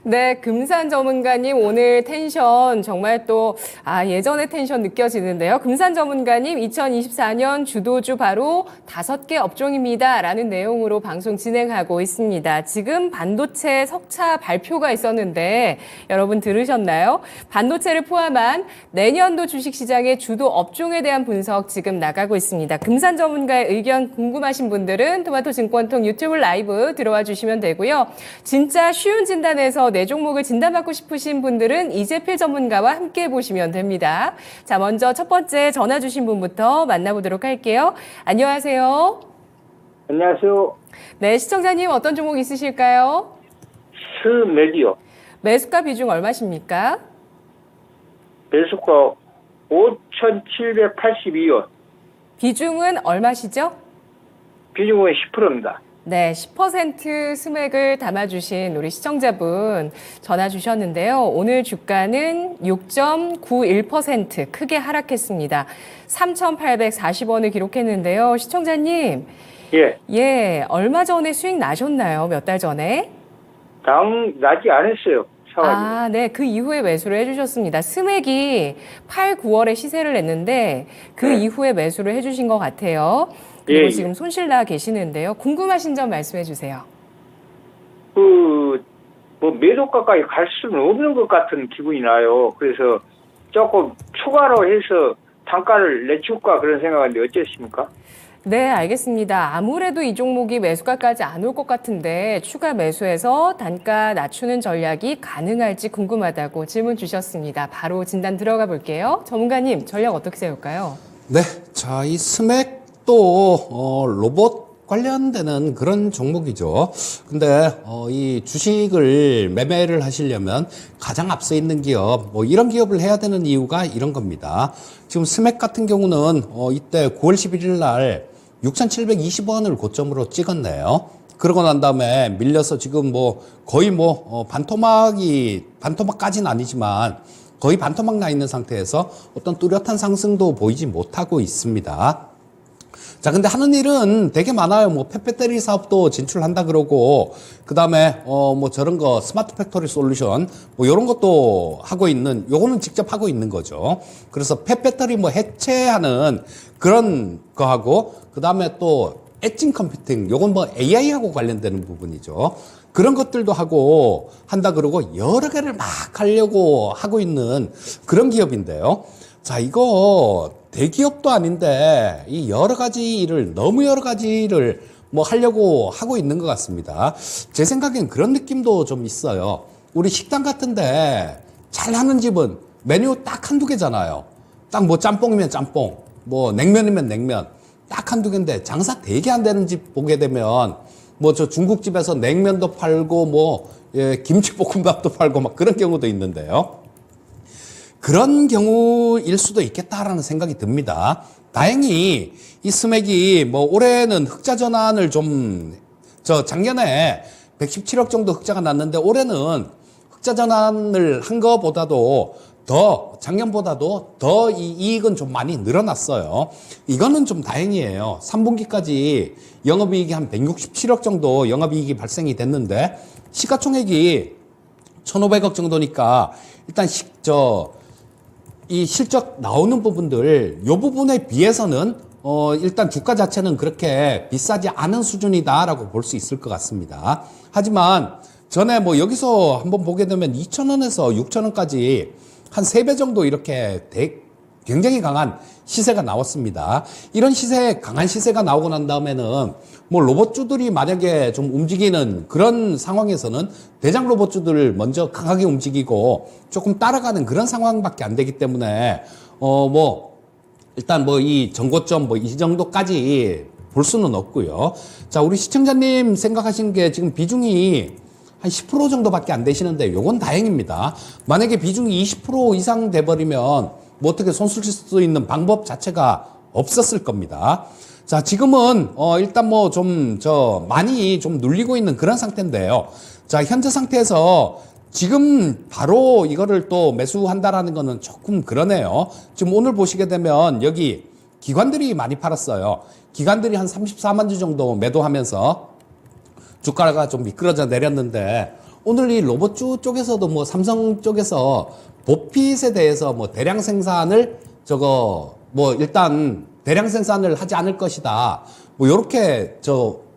네, 금산 전문가님 오늘 텐션 정말 또 예전의 텐션 느껴지는데요. 금산 전문가님 2024년 주도주 바로 5개 업종입니다. 라는 내용으로 방송 진행하고 있습니다. 지금 반도체 석차 발표가 있었는데 여러분 들으셨나요? 반도체를 포함한 내년도 주식시장의 주도 업종에 대한 분석 지금 나가고 있습니다. 금산 전문가의 의견 궁금하신 분들은 토마토증권통 유튜브 라이브 들어와 주시면 되고요. 진짜 쉬운 진단에서 내 종목을 진단받고 싶으신 분들은 이재필 전문가와 함께 보시면 됩니다. 자, 먼저 첫 번째 전화 주신 분부터 만나보도록 할게요. 안녕하세요. 안녕하세요. 네, 시청자님 어떤 종목 있으실까요? 스맥이요. 매수가 비중 얼마십니까? 매수가 5,782원. 비중은 얼마시죠? 비중은 10%입니다. 네, 10% 스맥을 담아주신 우리 시청자분 전화 주셨는데요. 오늘 주가는 6.91% 크게 하락했습니다. 3,840원을 기록했는데요. 시청자님, 예. 얼마 전에 수익 나셨나요? 몇 달 전에? 나지 않았어요. 사가지고. 네, 그 이후에 매수를 해주셨습니다. 스맥이 8, 9월에 시세를 냈는데 그 이후에 매수를 해주신 것 같아요. 그리고 지금 손실 나 계시는데요. 궁금하신 점 말씀해 주세요. 매도가까지 갈 수는 없는 것 같은 기분이 나요. 그래서 조금 추가로 해서 단가를 내줄까 그런 생각인데 어쩌십니까? 네, 알겠습니다. 아무래도 이 종목이 매수가까지 안 올 것 같은데 추가 매수해서 단가 낮추는 전략이 가능할지 궁금하다고 질문 주셨습니다. 바로 진단 들어가 볼게요. 전문가님, 전략 어떻게 세울까요? 네, 자, 이 스맥도 로봇 관련되는 그런 종목이죠. 근데 이 주식을 매매를 하시려면 가장 앞서 있는 기업, 이런 기업을 해야 되는 이유가 이런 겁니다. 지금 스맥 같은 경우는 이때 9월 11일 날 6,720원을 고점으로 찍었네요. 그러고 난 다음에 밀려서 지금 거의 반토막까지는 아니지만 거의 반토막 나 있는 상태에서 어떤 뚜렷한 상승도 보이지 못하고 있습니다. 자, 근데 하는 일은 되게 많아요. 펫배터리 사업도 진출한다 그러고, 그 다음에, 저런 거, 스마트 팩토리 솔루션, 요런 것도 요거는 직접 하고 있는 거죠. 그래서 펫배터리 해체하는 그런 거 하고, 그 다음에 또, 엣징 컴퓨팅, 요건 AI하고 관련되는 부분이죠. 그런 것들도 한다 그러고, 여러 개를 막 하려고 하고 있는 그런 기업인데요. 자, 이거 대기업도 아닌데 너무 여러 가지를 하려고 하고 있는 것 같습니다. 제 생각엔 그런 느낌도 좀 있어요. 우리 식당 같은데 잘하는 집은 메뉴 딱 한두 개잖아요. 딱 짬뽕이면 짬뽕, 냉면이면 냉면 딱 한두 개인데 장사 되게 안 되는 집 보게 되면 저 중국집에서 냉면도 팔고 김치볶음밥도 팔고 그런 경우도 있는데요. 그런 경우일 수도 있겠다라는 생각이 듭니다. 다행히 이 스맥이 올해는 흑자 전환을 작년에 117억 정도 흑자가 났는데 올해는 흑자 전환을 한 것보다도 작년보다도 더 이 이익은 좀 많이 늘어났어요. 이거는 좀 다행이에요. 3분기까지 영업이익이 한 167억 정도 영업이익이 발생이 됐는데 시가총액이 1,500억 정도니까 일단 이 실적 나오는 부분들, 요 부분에 비해서는, 일단 주가 자체는 그렇게 비싸지 않은 수준이다라고 볼 수 있을 것 같습니다. 하지만, 전에 여기서 한번 보게 되면 2,000원에서 6,000원까지 한 3배 정도 이렇게 굉장히 강한 시세가 나왔습니다. 이런 강한 시세가 나오고 난 다음에는 로봇주들이 만약에 좀 움직이는 그런 상황에서는 대장 로봇주들을 먼저 강하게 움직이고 조금 따라가는 그런 상황밖에 안 되기 때문에 일단 이 전고점 이 정도까지 볼 수는 없고요. 자, 우리 시청자님 생각하시는 게 지금 비중이 한 10% 정도밖에 안 되시는데 요건 다행입니다. 만약에 비중이 20% 이상 돼버리면 어떻게 손쓸 수 있는 방법 자체가 없었을 겁니다. 자, 지금은 일단 많이 좀 눌리고 있는 그런 상태인데요. 자, 현재 상태에서 지금 바로 이거를 또 매수한다라는 거는 조금 그러네요. 지금 오늘 보시게 되면 여기 기관들이 많이 팔았어요. 기관들이 한 34만 주 정도 매도하면서 주가가 좀 미끄러져 내렸는데 오늘 이 로봇주 쪽에서도 뭐 삼성 쪽에서 보핏에 대해서 뭐 대량 생산을 뭐 일단 대량 생산을 하지 않을 것이다. 뭐 요렇게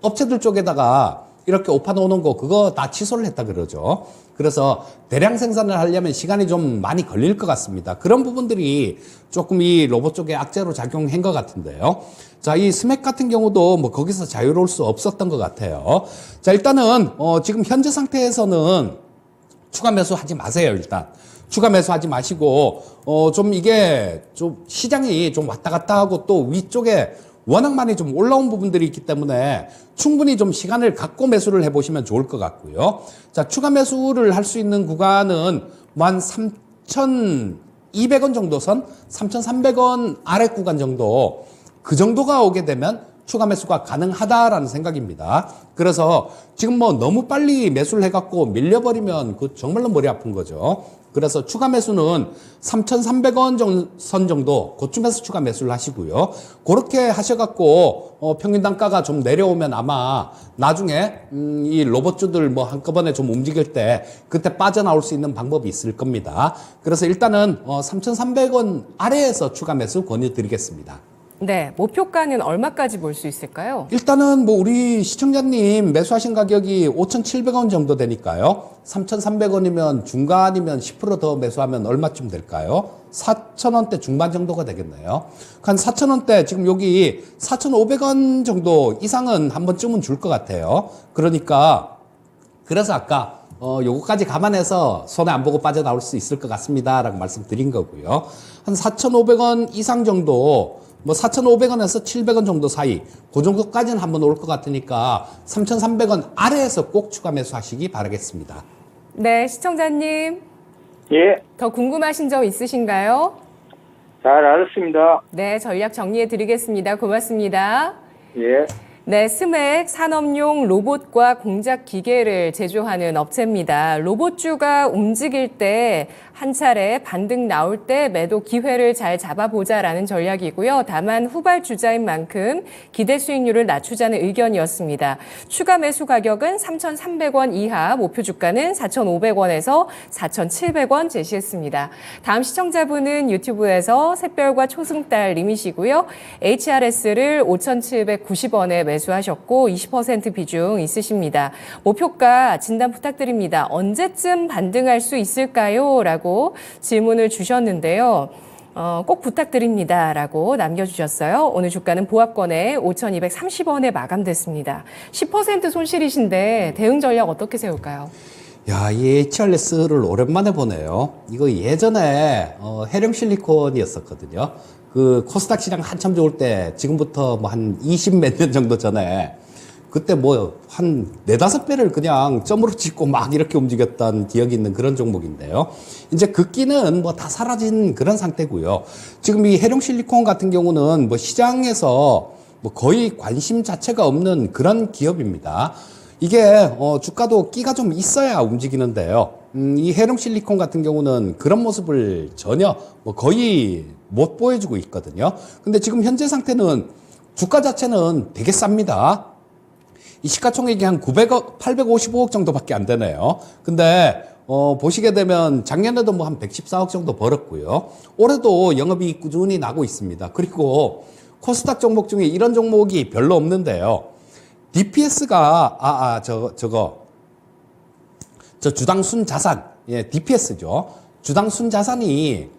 업체들 쪽에다가 이렇게 오파 놓는 거 그거 다 취소를 했다 그러죠. 그래서 대량 생산을 하려면 시간이 좀 많이 걸릴 것 같습니다. 그런 부분들이 조금 이 로봇 쪽에 악재로 작용한 것 같은데요. 자, 이 스맥 같은 경우도 뭐 거기서 자유로울 수 없었던 것 같아요. 자, 일단은 지금 현재 상태에서는 추가 매수하지 마세요. 일단 추가 매수하지 마시고 좀 이게 좀 시장이 좀 왔다 갔다 하고 또 위쪽에 워낙 많이 좀 올라온 부분들이 있기 때문에 충분히 좀 시간을 갖고 매수를 해보시면 좋을 것 같고요. 자, 추가 매수를 할 수 있는 구간은 뭐 한 3,200원 정도 선, 3,300원 아래 구간 정도, 그 정도가 오게 되면 추가 매수가 가능하다라는 생각입니다. 그래서 지금 뭐 너무 빨리 매수를 해갖고 밀려버리면 그 정말로 머리 아픈 거죠. 그래서 추가 매수는 3,300원 선 정도 그쯤에서 추가 매수를 하시고요. 그렇게 하셔갖고 평균 단가가 좀 내려오면 아마 나중에 이 로봇주들 뭐 한꺼번에 좀 움직일 때 그때 빠져나올 수 있는 방법이 있을 겁니다. 그래서 일단은 3,300원 아래에서 추가 매수 권유드리겠습니다. 네, 목표가는 얼마까지 볼 수 있을까요? 일단은 뭐 우리 시청자님 매수하신 가격이 5,700원 정도 되니까요. 3,300원이면 중간이면 10% 더 매수하면 얼마쯤 될까요? 4,000원대 중반 정도가 되겠네요. 한 4,000원대 지금 여기 4,500원 정도 이상은 한 번쯤은 줄 것 같아요. 그러니까 그래서 아까 요거까지 감안해서 손해 안 보고 빠져나올 수 있을 것 같습니다 라고 말씀드린 거고요. 한 4,500원 이상 정도 뭐 4,500원에서 700원 정도 사이 그 정도까지는 한번 올 것 같으니까 3,300원 아래에서 꼭 추가 매수하시기 바라겠습니다. 네, 시청자님. 예, 더 궁금하신 점 있으신가요? 잘 알았습니다. 네, 전략 정리해 드리겠습니다. 고맙습니다. 예. 네, 스맥 산업용 로봇과 공작 기계를 제조하는 업체입니다. 로봇주가 움직일 때 한 차례 반등 나올 때 매도 기회를 잘 잡아보자라는 전략이고요. 다만 후발주자인 만큼 기대 수익률을 낮추자는 의견이었습니다. 추가 매수 가격은 3,300원 이하, 목표 주가는 4,500원에서 4,700원 제시했습니다. 다음 시청자분은 유튜브에서 샛별과 초승달 님이시고요. HRS를 5,790원에 매수하셨고 20% 비중 있으십니다. 목표가 진단 부탁드립니다. 언제쯤 반등할 수 있을까요? 라고 질문을 주셨는데요. 꼭 부탁드립니다. 라고 남겨주셨어요. 오늘 주가는 보합권에 5,230원에 마감됐습니다. 10% 손실이신데 대응 전략 어떻게 세울까요? 야, 이 HRS를 오랜만에 보네요. 이거 예전에 해령 실리콘이었었거든요. 그 코스닥 시장 한참 좋을 때 지금부터 뭐 한 20 몇 년 정도 전에 그때 뭐 한 4-5배를 그냥 점으로 찍고 막 이렇게 움직였던 기억이 있는 그런 종목인데요. 이제 그 끼는 뭐 다 사라진 그런 상태고요. 지금 이 해룡 실리콘 같은 경우는 뭐 시장에서 뭐 거의 관심 자체가 없는 그런 기업입니다. 이게 주가도 끼가 좀 있어야 움직이는데요. 이 해룡 실리콘 같은 경우는 그런 모습을 전혀 뭐 거의 못 보여주고 있거든요. 근데 지금 현재 상태는 주가 자체는 되게 쌉니다. 이 시가총액이 한 900억, 855억 정도밖에 안 되네요. 근데 보시게 되면 작년에도 뭐 한 114억 정도 벌었고요. 올해도 영업이익 꾸준히 나고 있습니다. 그리고 코스닥 종목 중에 이런 종목이 별로 없는데요. DPS가 저 주당 순자산, 예, DPS죠. 주당 순자산이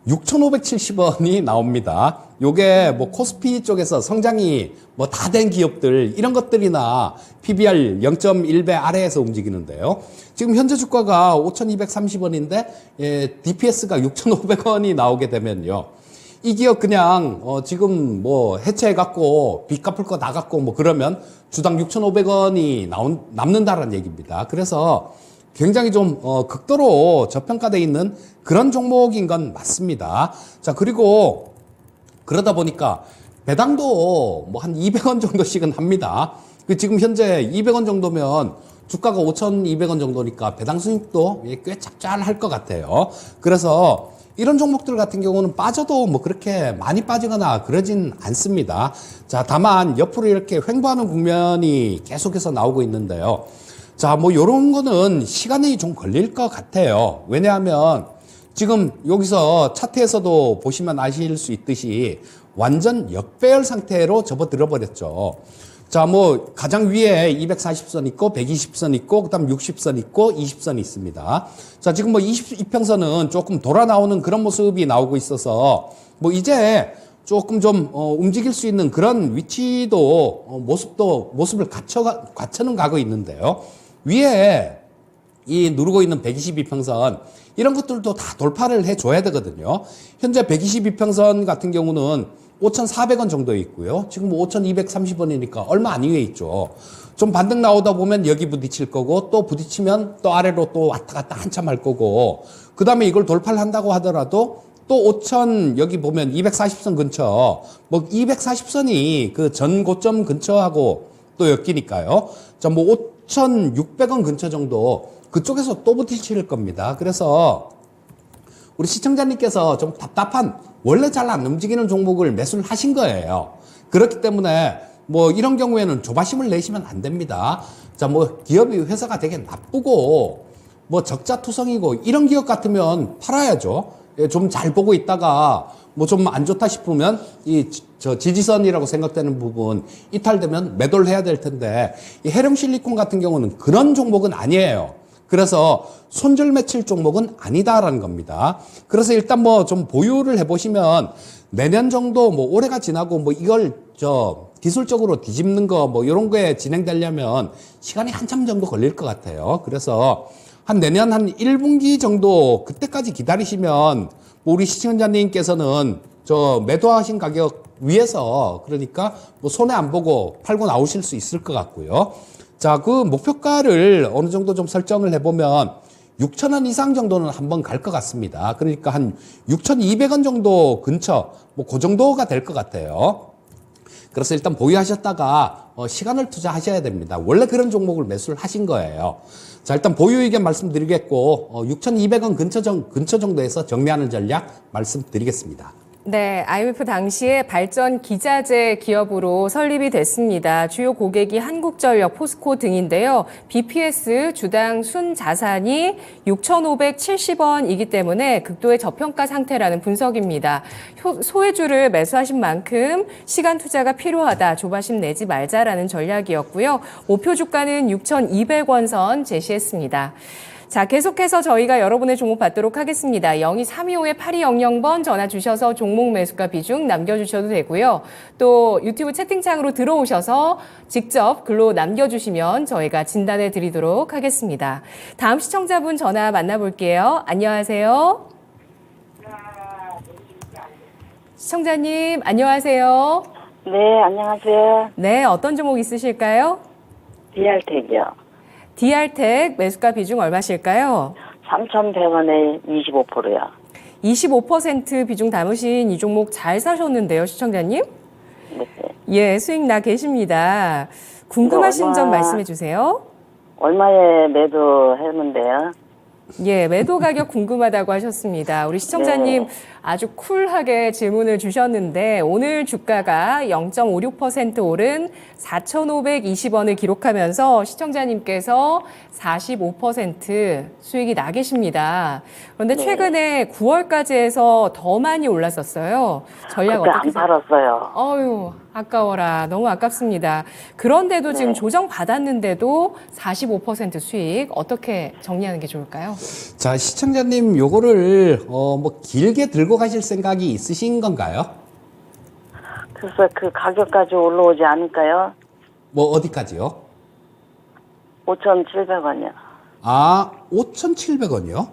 6,570원이 나옵니다. 요게 뭐 코스피 쪽에서 성장이 뭐 다 된 기업들 이런 것들이나 PBR 0.1배 아래에서 움직이는데요. 지금 현재 주가가 5,230원인데 예, DPS가 6,500원이 나오게 되면요. 이 기업 그냥 지금 뭐 해체해갖고 빚 갚을 거 나갔고 뭐 그러면 주당 6,500원이 남는다라는 얘기입니다. 그래서 굉장히 좀 극도로 저평가되어 있는 그런 종목인 건 맞습니다. 자, 그리고 그러다 보니까 배당도 뭐 한 200원 정도씩은 합니다. 지금 현재 200원 정도면 주가가 5,200원 정도니까 배당 수익도 꽤 짭짤할 것 같아요. 그래서 이런 종목들 같은 경우는 빠져도 뭐 그렇게 많이 빠지거나 그러진 않습니다. 자, 다만 옆으로 이렇게 횡보하는 국면이 계속해서 나오고 있는데요. 자, 뭐 요런 거는 시간이 좀 걸릴 것 같아요. 왜냐하면 지금 여기서 차트에서도 보시면 아실 수 있듯이 완전 역배열 상태로 접어들어 버렸죠. 자, 뭐 가장 위에 240선 있고 120선 있고 그다음 60선 있고 20선이 있습니다. 자, 지금 뭐 22평선은 조금 돌아 나오는 그런 모습이 나오고 있어서 뭐 이제 조금 좀 움직일 수 있는 그런 위치도 모습을 갖춰는 가고 있는데요. 위에 이 누르고 있는 122평선 이런 것들도 다 돌파를 해줘야 되거든요. 현재 122평선 같은 경우는 5,400원 정도에 있고요. 지금 5,230원이니까 얼마 안 위에 있죠. 좀 반등 나오다 보면 여기 부딪힐 거고 또 부딪히면 또 아래로 또 왔다 갔다 한참 할 거고 그 다음에 이걸 돌파를 한다고 하더라도 또 5,000 여기 보면 240선 근처 뭐 240선이 그 전 고점 근처하고 또 엮이니까요. 자, 뭐 5,600원 근처 정도 그쪽에서 또 부딪힐 겁니다. 그래서 우리 시청자님께서 좀 답답한 원래 잘 안 움직이는 종목을 매수를 하신 거예요. 그렇기 때문에 뭐 이런 경우에는 조바심을 내시면 안 됩니다. 자, 뭐 기업이 회사가 되게 나쁘고 뭐 적자투성이고 이런 기업 같으면 팔아야죠. 좀 잘 보고 있다가 뭐 좀 안 좋다 싶으면 저 지지선이라고 생각되는 부분 이탈되면 매도를 해야 될 텐데 이 해령실리콘 같은 경우는 그런 종목은 아니에요. 그래서 손절 매칠 종목은 아니다라는 겁니다. 그래서 일단 뭐 좀 보유를 해보시면 내년 정도 뭐 올해가 지나고 뭐 이걸 기술적으로 뒤집는 거 뭐 이런 거에 진행되려면 시간이 한참 정도 걸릴 것 같아요. 그래서 한 내년 한 1분기 정도 그때까지 기다리시면 뭐 우리 시청자님께서는 매도하신 가격 위에서 그러니까 뭐 손해 안 보고 팔고 나오실 수 있을 것 같고요. 자, 그 목표가를 어느 정도 좀 설정을 해보면 6,000원 이상 정도는 한번 갈 것 같습니다. 그러니까 한 6,200원 정도 근처, 뭐 그 정도가 될 것 같아요. 그래서 일단 보유하셨다가 시간을 투자하셔야 됩니다. 원래 그런 종목을 매수를 하신 거예요. 자, 일단 보유 의견 말씀드리겠고 6,200원 근처 정도에서 정리하는 전략 말씀드리겠습니다. 네, IMF 당시에 발전 기자재 기업으로 설립이 됐습니다. 주요 고객이 한국전력, 포스코 등인데요. BPS 주당 순자산이 6,570원이기 때문에 극도의 저평가 상태라는 분석입니다. 소외주를 매수하신 만큼 시간 투자가 필요하다. 조바심 내지 말자라는 전략이었고요. 목표 주가는 6,200원 선 제시했습니다. 자, 계속해서 저희가 여러분의 종목 받도록 하겠습니다. 02-325-8200번 전화 주셔서 종목 매수가 비중 남겨주셔도 되고요. 또 유튜브 채팅창으로 들어오셔서 직접 글로 남겨주시면 저희가 진단해 드리도록 하겠습니다. 다음 시청자분 전화 만나볼게요. 안녕하세요. 시청자님, 안녕하세요. 네, 안녕하세요. 네, 어떤 종목 있으실까요? DR텍이요. DR텍 매수가 비중 얼마실까요? 3,100원에 25%요. 25% 비중 담으신 이 종목 잘 사셨는데요, 시청자님? 네. 예, 수익 나 계십니다. 궁금하신 점 말씀해 주세요. 얼마에 매도했는데요? 예, 매도 가격 궁금하다고 하셨습니다. 우리 시청자님 네. 아주 쿨하게 질문을 주셨는데 오늘 주가가 0.56% 오른 4,520원을 기록하면서 시청자님께서 45% 수익이 나 계십니다. 그런데 네. 최근에 9월까지 해서 더 많이 올랐었어요. 전략 그때 어떻게 안 팔았어요. 어휴, 아까워라. 너무 아깝습니다. 그런데도 네. 지금 조정 받았는데도 45% 수익 어떻게 정리하는 게 좋을까요? 자, 시청자님 요거를 뭐 길게 들고 가실 생각이 있으신 건가요? 그래서 그 가격까지 올라오지 않을까요? 뭐 어디까지요? 5,700원이요. 아, 5,700원이요?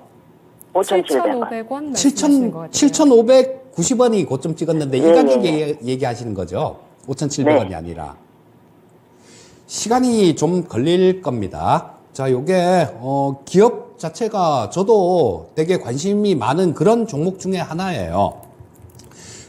5,700원. 7,500원 말씀하시는 것 같아요. 7,590원이 고점 찍었는데 이 네, 가격 네. 얘기하시는 거죠? 5,700원이 네. 아니라. 시간이 좀 걸릴 겁니다. 자, 요게 기업 자체가 저도 되게 관심이 많은 그런 종목 중에 하나예요.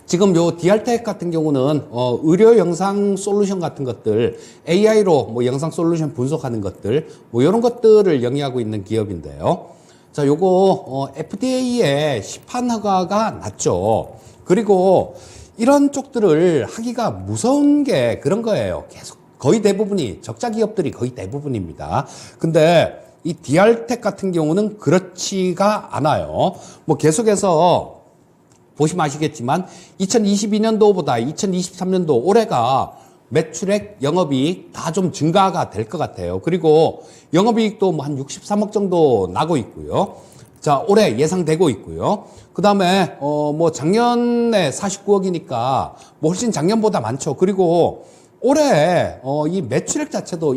지금 요 DR텍 같은 경우는 의료 영상 솔루션 같은 것들, AI로 뭐 영상 솔루션 분석하는 것들, 뭐 이런 것들을 영위하고 있는 기업인데요. 자, 요거 FDA의 시판 허가가 났죠. 그리고 이런 쪽들을 하기가 무서운 게 그런 거예요. 계속 거의 대부분이 적자 기업들이 거의 대부분입니다. 근데 이 DR텍 같은 경우는 그렇지가 않아요. 뭐 계속해서 보시면 아시겠지만 2022년도보다 2023년도 올해가 매출액, 영업이익 다 좀 증가가 될 것 같아요. 그리고 영업이익도 뭐 한 63억 정도 나고 있고요. 자, 올해 예상되고 있고요. 그 다음에, 뭐 작년에 49억이니까 뭐 훨씬 작년보다 많죠. 그리고 올해, 이 매출액 자체도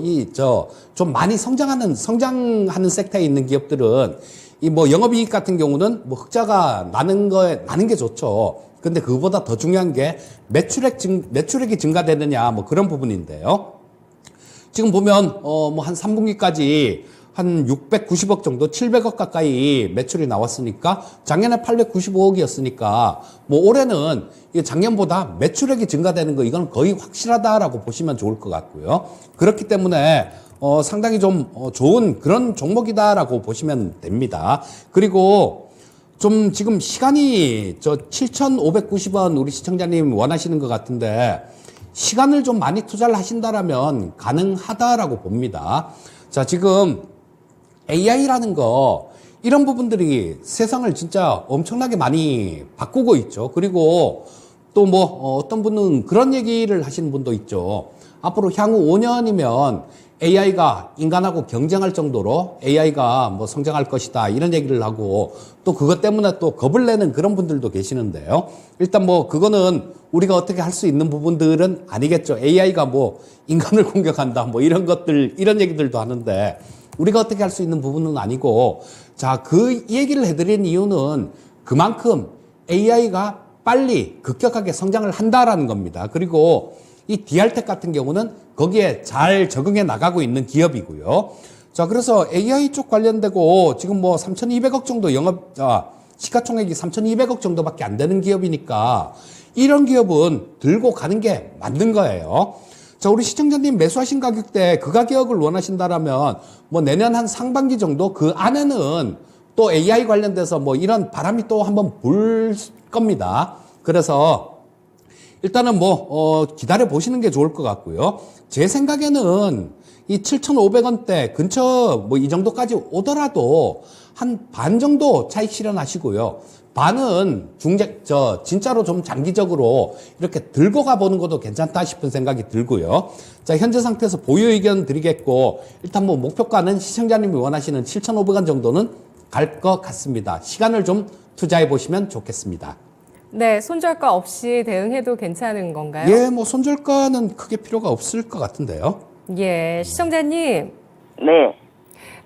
좀 많이 성장하는 섹터에 있는 기업들은 이 뭐 영업이익 같은 경우는 뭐 흑자가 나는 게 좋죠. 근데 그거보다 더 중요한 게 매출액이 증가되느냐 뭐 그런 부분인데요. 지금 보면 뭐 한 3분기까지 한 690억 정도, 700억 가까이 매출이 나왔으니까 작년에 895억이었으니까 뭐 올해는 작년보다 매출액이 증가되는 거 이건 거의 확실하다라고 보시면 좋을 것 같고요. 그렇기 때문에 상당히 좀 좋은 그런 종목이다라고 보시면 됩니다. 그리고 좀 지금 시간이 7,590원 우리 시청자님 원하시는 것 같은데 시간을 좀 많이 투자를 하신다라면 가능하다라고 봅니다. 자, 지금 AI라는 거 이런 부분들이 세상을 진짜 엄청나게 많이 바꾸고 있죠. 그리고 또 뭐 어떤 분은 그런 얘기를 하시는 분도 있죠. 앞으로 향후 5년이면 AI가 인간하고 경쟁할 정도로 AI가 뭐 성장할 것이다 이런 얘기를 하고 또 그것 때문에 또 겁을 내는 그런 분들도 계시는데요. 일단 뭐 그거는 우리가 어떻게 할 수 있는 부분들은 아니겠죠. AI가 뭐 인간을 공격한다 뭐 이런 것들 이런 얘기들도 하는데 우리가 어떻게 할 수 있는 부분은 아니고 자, 그 얘기를 해드린 이유는 그만큼 AI가 빨리 급격하게 성장을 한다라는 겁니다. 그리고 이 DR텍 같은 경우는 거기에 잘 적응해 나가고 있는 기업이고요. 자, 그래서 AI 쪽 관련되고 지금 뭐 3,200억 정도 시가총액이 3,200억 정도밖에 안 되는 기업이니까 이런 기업은 들고 가는 게 맞는 거예요. 자, 우리 시청자님 매수하신 가격대 그 가격을 원하신다라면 뭐 내년 한 상반기 정도 그 안에는 또 AI 관련돼서 뭐 이런 바람이 또 한번 불 겁니다. 그래서 일단은 뭐 기다려 보시는 게 좋을 것 같고요. 제 생각에는 이 7,500원대 근처 뭐 이 정도까지 오더라도 한 반 정도 차익 실현하시고요. 반은 진짜로 좀 장기적으로 이렇게 들고 가보는 것도 괜찮다 싶은 생각이 들고요. 자, 현재 상태에서 보유 의견 드리겠고, 일단 뭐 목표가는 시청자님이 원하시는 7,500원 정도는 갈 것 같습니다. 시간을 좀 투자해 보시면 좋겠습니다. 네, 손절가 없이 대응해도 괜찮은 건가요? 예, 뭐 손절가는 크게 필요가 없을 것 같은데요. 예, 시청자님. 네.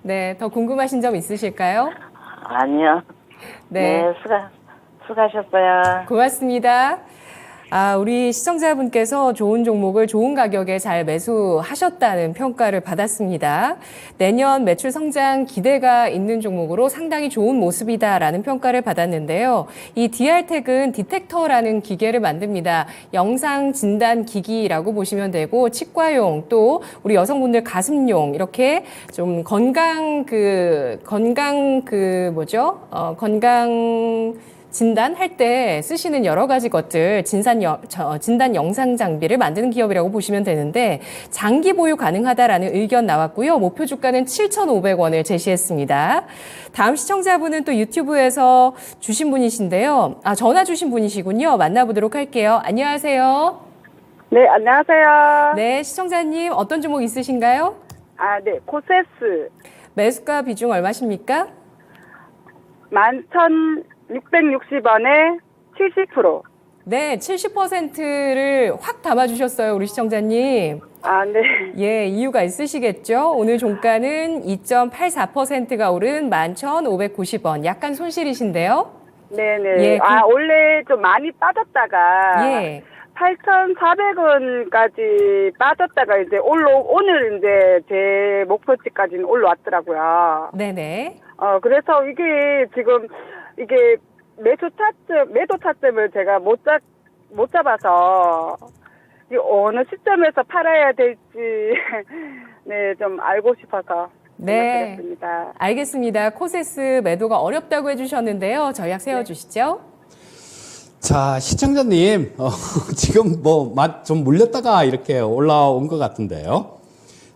네, 더 궁금하신 점 있으실까요? 아니요. 네. 네, 수고하셨어요. 고맙습니다. 우리 시청자분께서 좋은 종목을 좋은 가격에 잘 매수하셨다는 평가를 받았습니다. 내년 매출 성장 기대가 있는 종목으로 상당히 좋은 모습이다라는 평가를 받았는데요. 이 DR텍은 디텍터라는 기계를 만듭니다. 영상 진단 기기라고 보시면 되고 치과용 또 우리 여성분들 가슴용 이렇게 좀 건강 진단할 때 쓰시는 여러 가지 것들, 진단 영상 장비를 만드는 기업이라고 보시면 되는데 장기 보유 가능하다라는 의견 나왔고요. 목표 주가는 7,500원을 제시했습니다. 다음 시청자분은 또 유튜브에서 주신 분이신데요. 전화 주신 분이시군요. 만나보도록 할게요. 안녕하세요. 네, 안녕하세요. 네, 시청자님 어떤 종목 있으신가요? 네, 코세스 매수가 비중 얼마십니까? 11,660원에 70%. 네, 70%를 확 담아주셨어요, 우리 시청자님. 네. 예, 이유가 있으시겠죠? 오늘 종가는 2.84%가 오른 11,590원. 약간 손실이신데요? 네네. 예, 원래 좀 많이 빠졌다가. 예. 8,400원까지 빠졌다가 오늘 이제 제 목표치까지는 올라왔더라고요. 네네. 그래서 이게 지금 이게 매도 타점을 제가 못 잡아서 이 어느 시점에서 팔아야 될지 네, 좀 알고 싶어서 네. 드렸습니다. 알겠습니다. 코세스 매도가 어렵다고 해주셨는데요. 전략 세워주시죠. 자, 시청자님, 지금 뭐, 좀 물렸다가 이렇게 올라온 것 같은데요.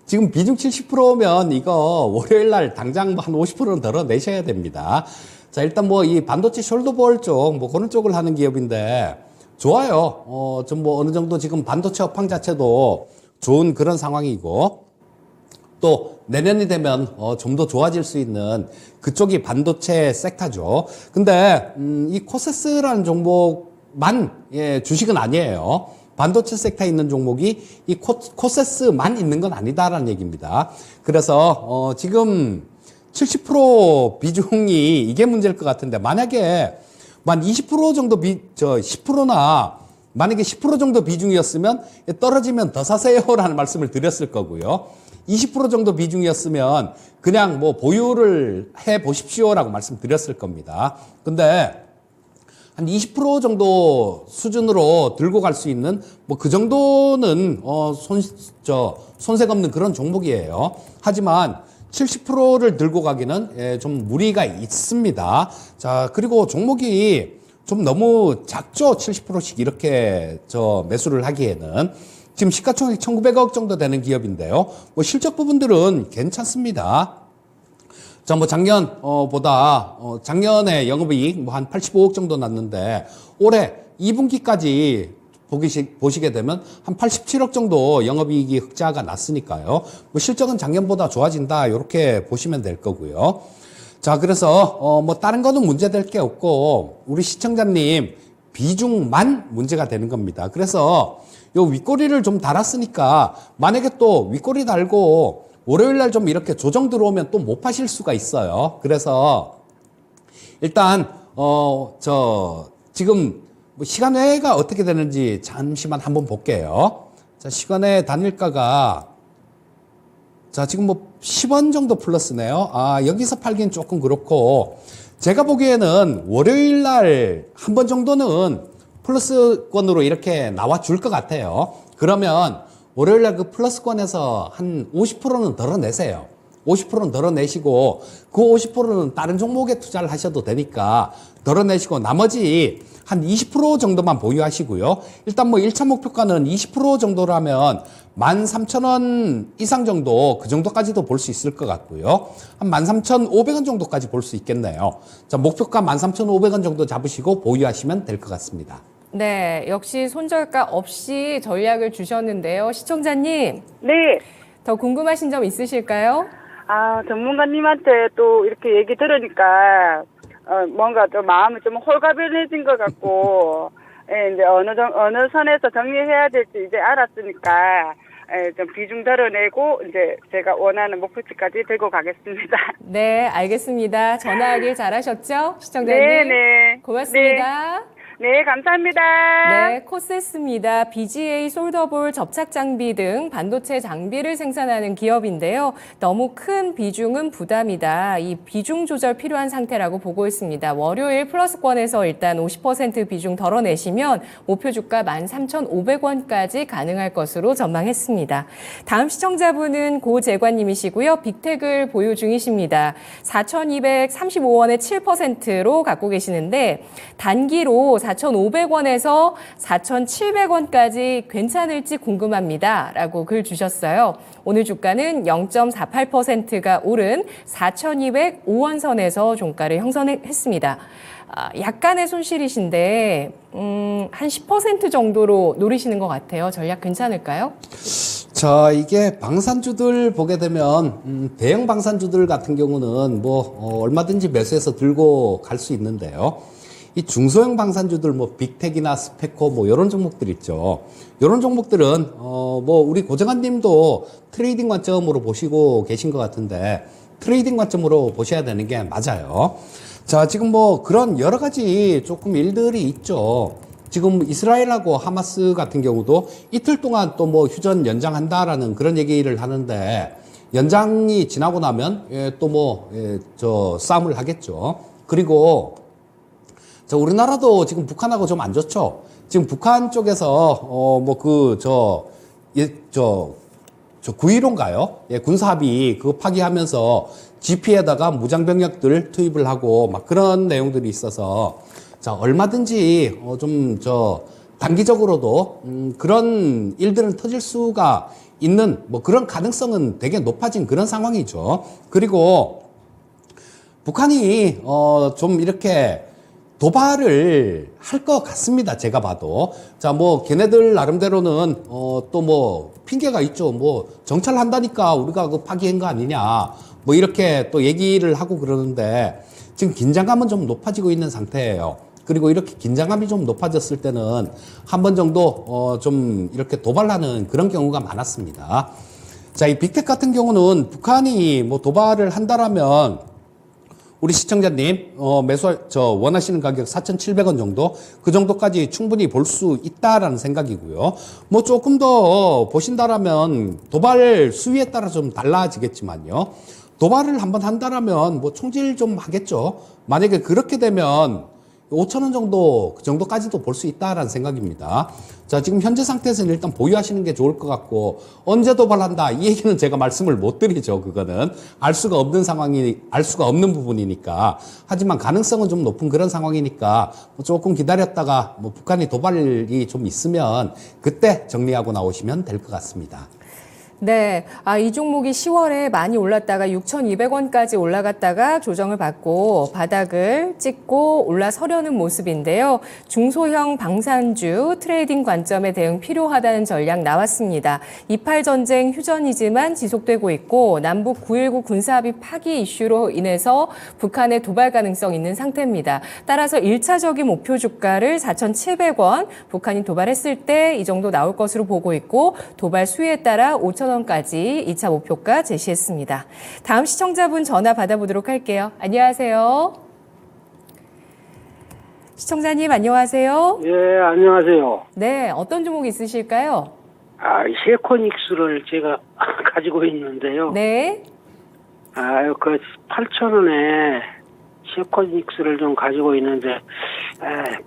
지금 비중 70%면 이거 월요일 날 당장 한 50%는 덜어내셔야 됩니다. 자, 일단 뭐 이 반도체 숄더볼 쪽, 뭐 그런 쪽을 하는 기업인데, 좋아요. 좀 뭐 어느 정도 지금 반도체 업황 자체도 좋은 그런 상황이고, 또 내년이 되면 좀 더 좋아질 수 있는 그쪽이 반도체 섹터죠. 근데 이 코세스라는 종목만 주식은 아니에요. 반도체 섹터에 있는 종목이 이 코세스만 있는 건 아니다라는 얘기입니다. 그래서 지금 70% 비중이 이게 문제일 것 같은데, 만약에 만 20% 정도 10%나 만약에 10% 정도 비중이었으면 떨어지면 더 사세요라는 말씀을 드렸을 거고요. 20% 정도 비중이었으면 그냥 뭐 보유를 해 보십시오라고 말씀드렸을 겁니다. 근데 한 20% 정도 수준으로 들고 갈 수 있는 뭐 그 정도는 손색 없는 그런 종목이에요. 하지만 70%를 들고 가기는 좀 무리가 있습니다. 자, 그리고 종목이 좀 너무 작죠? 70%씩 이렇게 매수를 하기에는. 지금 시가총액 1,900억 정도 되는 기업인데요. 뭐 실적 부분들은 괜찮습니다. 자, 뭐 작년에 영업이익 뭐 한 85억 정도 났는데, 올해 2분기까지 보시게 되면 한 87억 정도 영업이익이 흑자가 났으니까요. 뭐 실적은 작년보다 좋아진다, 이렇게 보시면 될 거고요. 자, 그래서 뭐 다른 거는 문제될 게 없고, 우리 시청자님 비중만 문제가 되는 겁니다. 그래서 요 윗꼬리를 좀 달았으니까, 만약에 또 윗꼬리 달고 월요일 날 좀 이렇게 조정 들어오면 또 못 파실 수가 있어요. 그래서 일단 지금 뭐 시간외가 어떻게 되는지 잠시만 한번 볼게요. 자, 시간외 단일가가 지금 뭐 10원 정도 플러스네요. 여기서 팔긴 조금 그렇고, 제가 보기에는 월요일 날 한 번 정도는 플러스권으로 이렇게 나와줄 것 같아요. 그러면 월요일 날 그 플러스권에서 한 50%는 덜어내세요. 50%는 덜어내시고, 그 50%는 다른 종목에 투자를 하셔도 되니까 덜어내시고, 나머지 한 20% 정도만 보유하시고요. 일단 뭐 1차 목표가는 20% 정도라면 13,000원 이상 정도, 그 정도까지도 볼 수 있을 것 같고요. 한 13,500원 정도까지 볼 수 있겠네요. 자, 목표가 13,500원 정도 잡으시고 보유하시면 될 것 같습니다. 네, 역시 손절가 없이 전략을 주셨는데요. 시청자님, 네. 더 궁금하신 점 있으실까요? 전문가님한테 또 이렇게 얘기 들으니까, 뭔가 좀 마음이 좀 홀가분해진 것 같고, 이제 어느 선에서 정리해야 될지 이제 알았으니까, 좀 비중 덜어내고, 이제 제가 원하는 목표치까지 들고 가겠습니다. 네, 알겠습니다. 전화하길 잘하셨죠? 시청자님. 네. 고맙습니다. 네, 감사합니다. 네, 코세스입니다. BGA, 솔더볼, 접착 장비 등 반도체 장비를 생산하는 기업인데요. 너무 큰 비중은 부담이다. 이 비중 조절 필요한 상태라고 보고 있습니다. 월요일 플러스권에서 일단 50% 비중 덜어내시면 목표 주가 13,500원까지 가능할 것으로 전망했습니다. 다음 시청자분은 고재관님이시고요. 빅텍을 보유 중이십니다. 4,235원에 7%로 갖고 계시는데, 단기로 4,500원에서 4,700원까지 괜찮을지 궁금합니다. 라고 글 주셨어요. 오늘 주가는 0.48%가 오른 4,205원 선에서 종가를 형성했습니다. 약간의 손실이신데 한 10% 정도로 노리시는 것 같아요. 전략 괜찮을까요? 자, 이게 방산주들 보게 되면 대형 방산주들 같은 경우는 뭐 얼마든지 매수해서 들고 갈 수 있는데요. 이 중소형 방산주들 뭐 빅텍이나 스페코 뭐 이런 종목들 있죠. 이런 종목들은 뭐 우리 고정환 님도 트레이딩 관점으로 보시고 계신 것 같은데, 트레이딩 관점으로 보셔야 되는 게 맞아요. 자, 지금 뭐 그런 여러 가지 조금 일들이 있죠. 지금 이스라엘하고 하마스 같은 경우도 이틀 동안 또 뭐 휴전 연장한다라는 그런 얘기를 하는데, 연장이 지나고 나면 또 뭐 싸움을 하겠죠. 그리고 우리나라도 지금 북한하고 좀 안 좋죠. 지금 북한 쪽에서 저 9.15인가요? 예, 군사합의 그거 파기하면서 GP에다가 무장병력들 투입을 하고 막 그런 내용들이 있어서, 자, 얼마든지 단기적으로도 그런 일들은 터질 수가 있는 뭐 그런 가능성은 되게 높아진 그런 상황이죠. 그리고 북한이 좀 이렇게 도발을 할 것 같습니다. 제가 봐도. 자, 뭐 걔네들 나름대로는 또 뭐 핑계가 있죠. 뭐 정찰한다니까 우리가 그 파기한 거 아니냐. 뭐 이렇게 또 얘기를 하고 그러는데 지금 긴장감은 좀 높아지고 있는 상태예요. 그리고 이렇게 긴장감이 좀 높아졌을 때는 한 번 정도 좀 이렇게 도발하는 그런 경우가 많았습니다. 자, 이 빅텍 같은 경우는 북한이 뭐 도발을 한다라면 우리 시청자님 원하시는 가격 4,700원 정도 그 정도까지 충분히 볼 수 있다라는 생각이고요. 뭐 조금 더 보신다라면 도발 수위에 따라 좀 달라지겠지만요. 도발을 한번 한다라면 뭐 총질 좀 하겠죠. 만약에 그렇게 되면 5,000원 정도, 그 정도까지도 볼 수 있다라는 생각입니다. 자, 지금 현재 상태에서는 일단 보유하시는 게 좋을 것 같고, 언제 도발한다, 이 얘기는 제가 말씀을 못 드리죠, 그거는. 알 수가 없는 부분이니까. 하지만 가능성은 좀 높은 그런 상황이니까, 뭐 조금 기다렸다가, 뭐 북한이 도발이 좀 있으면, 그때 정리하고 나오시면 될 것 같습니다. 네. 이 종목이 10월에 많이 올랐다가 6,200원까지 올라갔다가 조정을 받고 바닥을 찍고 올라서려는 모습인데요. 중소형 방산주 트레이딩 관점에 대응 필요하다는 전략 나왔습니다. 28 전쟁 휴전이지만 지속되고 있고 남북 9.19 군사합의 파기 이슈로 인해서 북한의 도발 가능성 있는 상태입니다. 따라서 1차적인 목표 주가를 4,700원, 북한이 도발했을 때 이 정도 나올 것으로 보고 있고 도발 수위에 따라 5,000원까지 2차 목표가 제시했습니다. 다음 시청자분 전화 받아보도록 할게요. 안녕하세요. 시청자님 안녕하세요. 예, 안녕하세요. 네, 어떤 종목 있으실까요? 세코닉스를 제가 가지고 있는데요. 네. 그 8,000원에 세코닉스를 좀 가지고 있는데,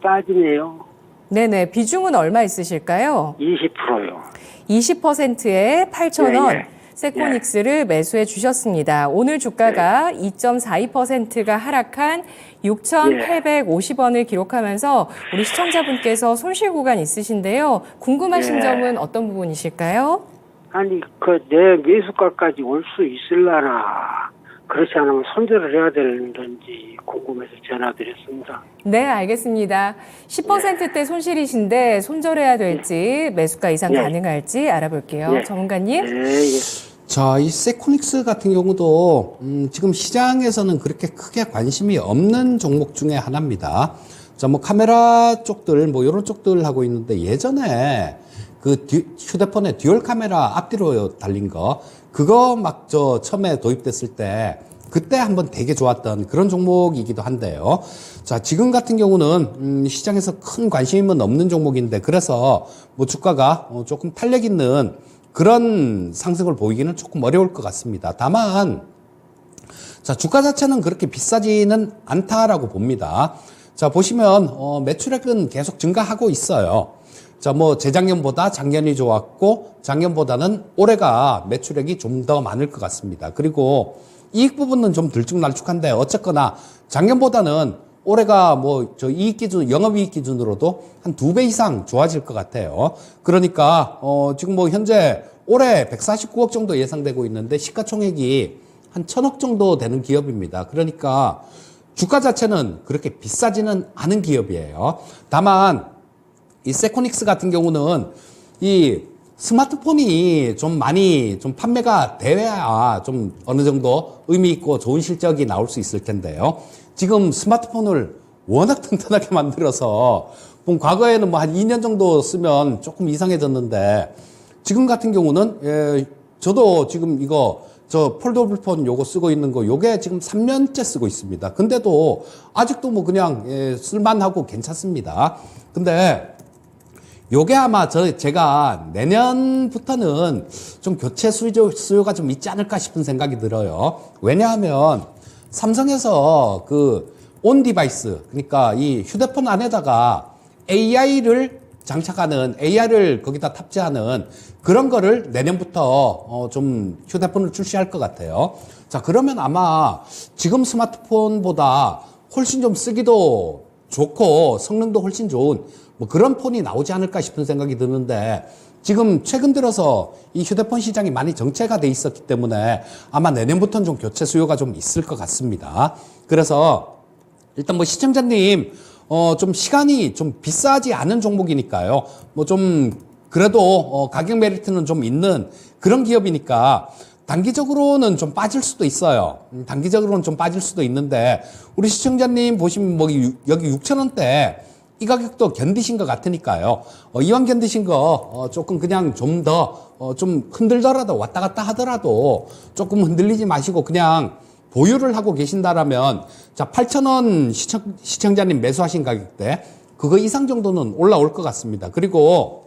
빠지네요. 네네. 비중은 얼마 있으실까요? 20%요. 20%에 8,000원. 예, 예. 세코닉스를 매수해 주셨습니다. 오늘 주가가 2.42%가 하락한 6,850원을 기록하면서 우리 시청자분께서 손실 구간 있으신데요. 궁금하신 예. 점은 어떤 부분이실까요? 아니, 내 매수가까지 올 수 있을라나, 그렇지 않으면 손절을 해야 되는지 궁금해서 전화드렸습니다. 네, 알겠습니다. 10%대 손실이신데 손절해야 될지 매수가 이상 예. 가능할지 알아볼게요. 예. 전문가님. 예. 자, 이 세코닉스 같은 경우도 지금 시장에서는 그렇게 크게 관심이 없는 종목 중에 하나입니다. 자, 뭐 카메라 쪽들, 뭐 이런 쪽들 하고 있는데 예전에 그 휴대폰에 듀얼 카메라 앞뒤로 달린 거, 그거 막 처음에 도입됐을 때 그때 한번 되게 좋았던 그런 종목이기도 한데요. 자, 지금 같은 경우는 시장에서 큰 관심은 없는 종목인데 그래서 뭐 주가가 조금 탄력 있는 그런 상승을 보이기는 조금 어려울 것 같습니다. 다만 자, 주가 자체는 그렇게 비싸지는 않다라고 봅니다. 자, 보시면 매출액은 계속 증가하고 있어요. 자, 뭐 재작년보다 작년이 좋았고 작년보다는 올해가 매출액이 좀 더 많을 것 같습니다. 그리고 이익 부분은 좀 들쭉날쭉한데 어쨌거나 작년보다는 올해가 뭐 저 이익 기준, 영업이익 기준으로도 한 2배 이상 좋아질 것 같아요. 그러니까 지금 뭐 현재 올해 149억 정도 예상되고 있는데 시가총액이 한 1,000억 정도 되는 기업입니다. 그러니까 주가 자체는 그렇게 비싸지는 않은 기업이에요. 다만 이 세코닉스 같은 경우는 이 스마트폰이 좀 많이 좀 판매가 돼야 좀 어느 정도 의미 있고 좋은 실적이 나올 수 있을 텐데요. 지금 스마트폰을 워낙 튼튼하게 만들어서 과거에는 뭐 한 2년 정도 쓰면 조금 이상해졌는데 지금 같은 경우는 저도 지금 저 폴더블 폰 요거 쓰고 있는 거 요게 지금 3년째 쓰고 있습니다. 근데도 아직도 뭐 그냥 쓸만하고 괜찮습니다. 근데 요게 아마 제가 내년부터는 좀 교체 수요가 좀 있지 않을까 싶은 생각이 들어요. 왜냐하면 삼성에서 그 온 디바이스, 그러니까 이 휴대폰 안에다가 AI를 장착하는, AI를 거기다 탑재하는 그런 거를 내년부터 좀 휴대폰을 출시할 것 같아요. 자, 그러면 아마 지금 스마트폰보다 훨씬 좀 쓰기도 좋고 성능도 훨씬 좋은 뭐 그런 폰이 나오지 않을까 싶은 생각이 드는데 지금 최근 들어서 이 휴대폰 시장이 많이 정체가 돼 있었기 때문에 아마 내년부터는 좀 교체 수요가 좀 있을 것 같습니다. 그래서 일단 뭐 시청자님 좀 시간이 좀 비싸지 않은 종목이니까요. 뭐 좀 그래도 가격 메리트는 좀 있는 그런 기업이니까 단기적으로는 좀 빠질 수도 있어요. 단기적으로는 좀 빠질 수도 있는데 우리 시청자님 보시면 뭐 여기 6,000원대 이 가격도 견디신 것 같으니까요. 이왕 견디신 거 조금 그냥 좀 더 좀 흔들더라도 왔다 갔다 하더라도 조금 흔들리지 마시고 그냥 보유를 하고 계신다라면 자 8,000원 시청자님 매수하신 가격대 그거 이상 정도는 올라올 것 같습니다. 그리고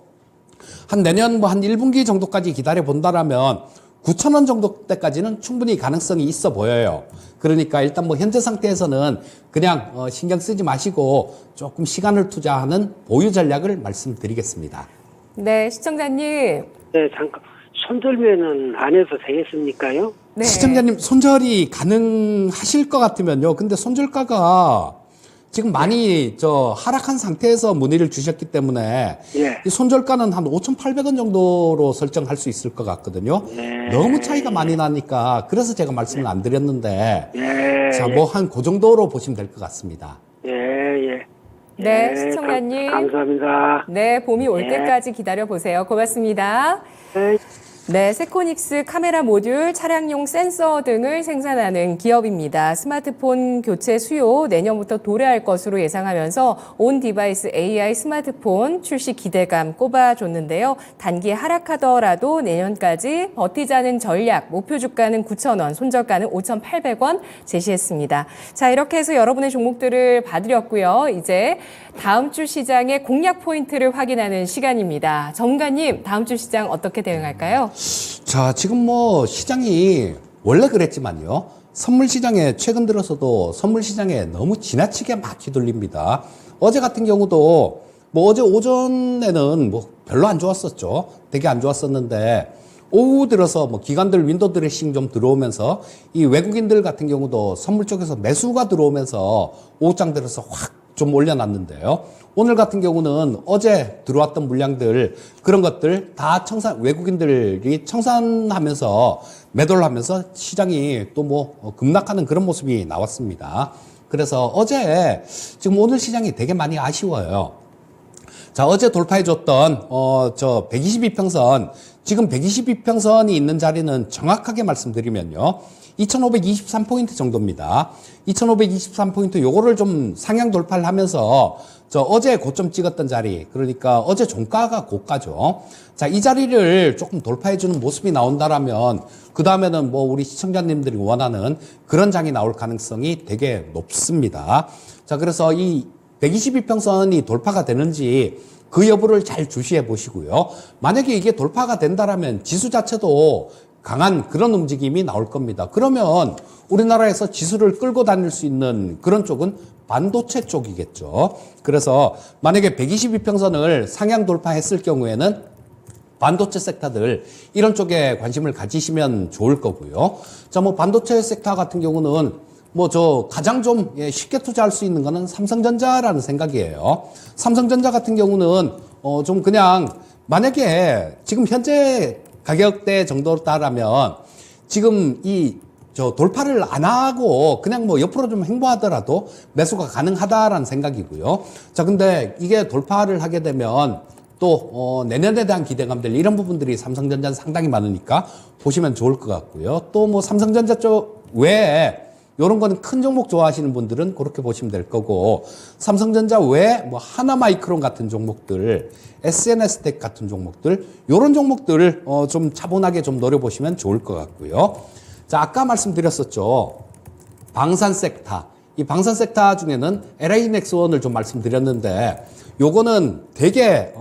한 내년 뭐 한 1분기 정도까지 기다려 본다라면 9,000원 정도 때까지는 충분히 가능성이 있어 보여요. 그러니까 일단 뭐 현재 상태에서는 그냥 신경 쓰지 마시고 조금 시간을 투자하는 보유 전략을 말씀드리겠습니다. 네, 시청자님. 네, 잠깐. 손절매는 안 해도 되겠습니까요? 네. 시청자님 손절이 가능하실 것 같으면요. 근데 손절가가 지금 많이 하락한 상태에서 문의를 주셨기 때문에 예. 이 손절가는 한 5,800원 정도로 설정할 수 있을 것 같거든요. 네. 너무 차이가 많이 나니까 그래서 제가 말씀을 안 드렸는데 예. 자, 뭐 한 그 정도로 보시면 될 것 같습니다. 예, 예. 네, 예, 시청자님. 감사합니다. 네, 봄이 올 네. 때까지 기다려보세요. 고맙습니다. 네. 네, 세코닉스 카메라 모듈, 차량용 센서 등을 생산하는 기업입니다. 스마트폰 교체 수요 내년부터 도래할 것으로 예상하면서 온 디바이스 AI 스마트폰 출시 기대감 꼽아줬는데요. 단기 하락하더라도 내년까지 버티자는 전략, 목표 주가는 9,000원, 손절가는 5,800원 제시했습니다. 자, 이렇게 해서 여러분의 종목들을 봐드렸고요. 이제 다음 주 시장의 공략 포인트를 확인하는 시간입니다. 전문가님, 다음 주 시장 어떻게 대응할까요? 자, 지금 뭐 시장이 원래 그랬지만요. 선물 시장에 최근 들어서도 선물 시장에 너무 지나치게 막 휘둘립니다. 어제 같은 경우도 뭐 어제 오전에는 뭐 별로 안 좋았었죠. 되게 안 좋았었는데 오후 들어서 뭐 기관들 윈도우 드레싱 좀 들어오면서 이 외국인들 같은 경우도 선물 쪽에서 매수가 들어오면서 오후장 들어서 확 좀 올려놨는데요. 오늘 같은 경우는 어제 들어왔던 물량들 그런 것들 다 외국인들이 청산하면서 매도를 하면서 시장이 또 뭐 급락하는 그런 모습이 나왔습니다. 그래서 어제 지금 오늘 시장이 되게 많이 아쉬워요. 자, 어제 돌파해줬던, 122평선, 지금 122평선이 있는 자리는 정확하게 말씀드리면요. 2523포인트 정도입니다. 2523포인트 요거를 좀 상향 돌파를 하면서 어제 고점 찍었던 자리, 그러니까 어제 종가가 고가죠. 자, 이 자리를 조금 돌파해주는 모습이 나온다라면 그 다음에는 뭐 우리 시청자님들이 원하는 그런 장이 나올 가능성이 되게 높습니다. 자, 그래서 이 122평선이 돌파가 되는지 그 여부를 잘 주시해 보시고요. 만약에 이게 돌파가 된다라면 지수 자체도 강한 그런 움직임이 나올 겁니다. 그러면 우리나라에서 지수를 끌고 다닐 수 있는 그런 쪽은 반도체 쪽이겠죠. 그래서 만약에 122평선을 상향 돌파했을 경우에는 반도체 섹터들 이런 쪽에 관심을 가지시면 좋을 거고요. 자, 뭐 반도체 섹터 같은 경우는 가장 좀 쉽게 투자할 수 있는 거는 삼성전자라는 생각이에요. 삼성전자 같은 경우는 좀 그냥 만약에 지금 현재 가격대 정도다라면 지금 돌파를 안 하고 그냥 뭐 옆으로 좀 행보하더라도 매수가 가능하다라는 생각이고요. 자, 근데 이게 돌파를 하게 되면 또 내년에 대한 기대감들 이런 부분들이 삼성전자는 상당히 많으니까 보시면 좋을 것 같고요. 또 뭐 삼성전자 쪽 외에 요런 거는 큰 종목 좋아하시는 분들은 그렇게 보시면 될 거고, 삼성전자 외에 뭐 하나마이크론 같은 종목들, SNS텍 같은 종목들, 요런 종목들을 좀 차분하게 좀 노려보시면 좋을 것 같고요. 자, 아까 말씀드렸었죠. 방산 섹터. 이 방산 섹터 중에는 LI넥스원을 좀 말씀드렸는데, 요거는 되게,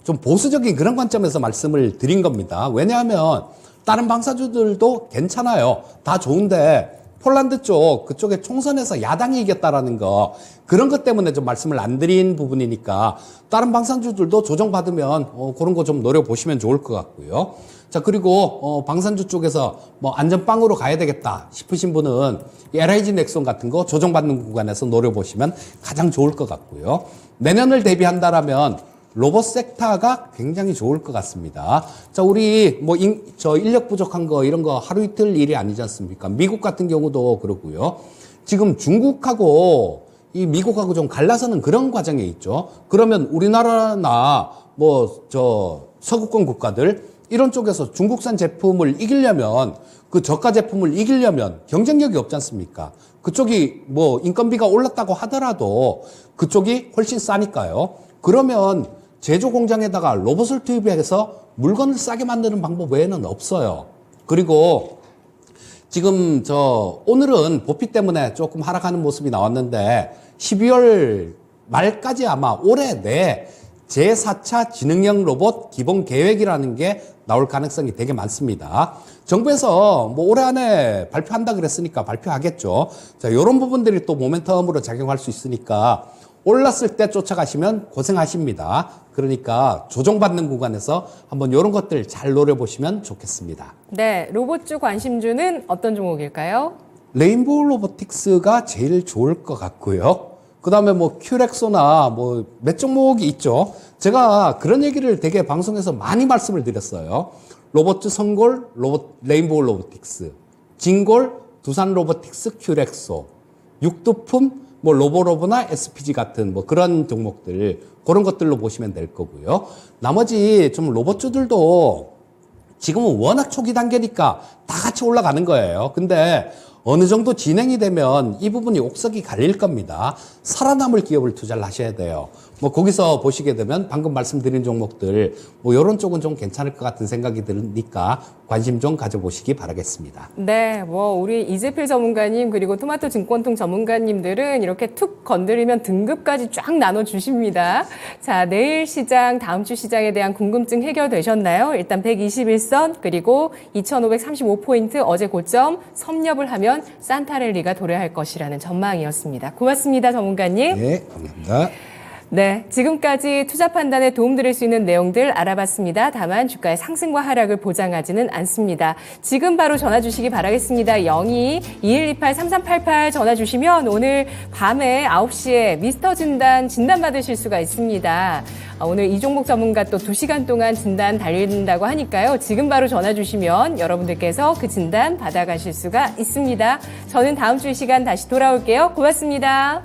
좀 보수적인 그런 관점에서 말씀을 드린 겁니다. 왜냐하면, 다른 방사주들도 괜찮아요. 다 좋은데 폴란드 쪽 그쪽에 총선에서 야당이 이겼다라는 거 그런 것 때문에 좀 말씀을 안 드린 부분이니까 다른 방산주들도 조정받으면 그런 거 좀 노려보시면 좋을 것 같고요. 자, 그리고 방산주 쪽에서 뭐 안전빵으로 가야 되겠다 싶으신 분은 LIG 넥슨 같은 거 조정받는 구간에서 노려보시면 가장 좋을 것 같고요. 내년을 대비한다라면 로봇 섹터가 굉장히 좋을 것 같습니다. 자, 우리 저 인력 부족한 거 이런 거 하루 이틀 일이 아니지 않습니까? 미국 같은 경우도 그렇고요. 지금 중국하고 이 미국하고 좀 갈라서는 그런 과정에 있죠. 그러면 우리나라나 서구권 국가들 이런 쪽에서 중국산 제품을 이기려면 그 저가 제품을 이기려면 경쟁력이 없지 않습니까? 그쪽이 인건비가 올랐다고 하더라도 그쪽이 훨씬 싸니까요. 그러면 제조 공장에다가 로봇을 투입해서 물건을 싸게 만드는 방법 외에는 없어요. 그리고 지금 오늘은 보피 때문에 조금 하락하는 모습이 나왔는데 12월 말까지 아마 올해 내 제4차 지능형 로봇 기본 계획이라는 게 나올 가능성이 되게 많습니다. 정부에서 올해 안에 발표한다 그랬으니까 발표하겠죠. 자, 이런 부분들이 또 모멘텀으로 작용할 수 있으니까 올랐을 때 쫓아가시면 고생하십니다. 그러니까 조정받는 구간에서 한번 이런 것들 잘 노려보시면 좋겠습니다. 네, 로봇주 관심주는 어떤 종목일까요? 레인보우 로보틱스가 제일 좋을 것 같고요. 그 다음에 큐렉소나 몇 종목이 있죠. 제가 그런 얘기를 되게 방송에서 많이 말씀을 드렸어요. 로봇주 성골, 레인보우 로보틱스, 진골, 두산 로보틱스, 큐렉소, 육두품, 로보로보나 SPG 같은 그런 종목들, 그런 것들로 보시면 될 거고요. 나머지 좀 로봇주들도 지금은 워낙 초기 단계니까 다 같이 올라가는 거예요. 근데 어느 정도 진행이 되면 이 부분이 옥석이 갈릴 겁니다. 살아남을 기업을 투자를 하셔야 돼요. 거기서 보시게 되면 방금 말씀드린 종목들 이런 쪽은 좀 괜찮을 것 같은 생각이 드니까 관심 좀 가져보시기 바라겠습니다. 네, 우리 이재필 전문가님 그리고 토마토 증권통 전문가님들은 이렇게 툭 건드리면 등급까지 쫙 나눠주십니다. 자, 내일 시장, 다음 주 시장에 대한 궁금증 해결되셨나요? 일단 121선 그리고 2535포인트 어제 고점 섭렵을 하면 산타랠리가 도래할 것이라는 전망이었습니다. 고맙습니다, 전문가님. 네, 감사합니다. 네, 지금까지 투자 판단에 도움드릴 수 있는 내용들 알아봤습니다. 다만 주가의 상승과 하락을 보장하지는 않습니다. 지금 바로 전화 주시기 바라겠습니다. 02-2128-3388 전화 주시면 오늘 밤에 9시에 미스터 진단 받으실 수가 있습니다. 오늘 이종목 전문가 또 2시간 동안 진단 달린다고 하니까요. 지금 바로 전화 주시면 여러분들께서 그 진단 받아가실 수가 있습니다. 저는 다음 주 이 시간 다시 돌아올게요. 고맙습니다.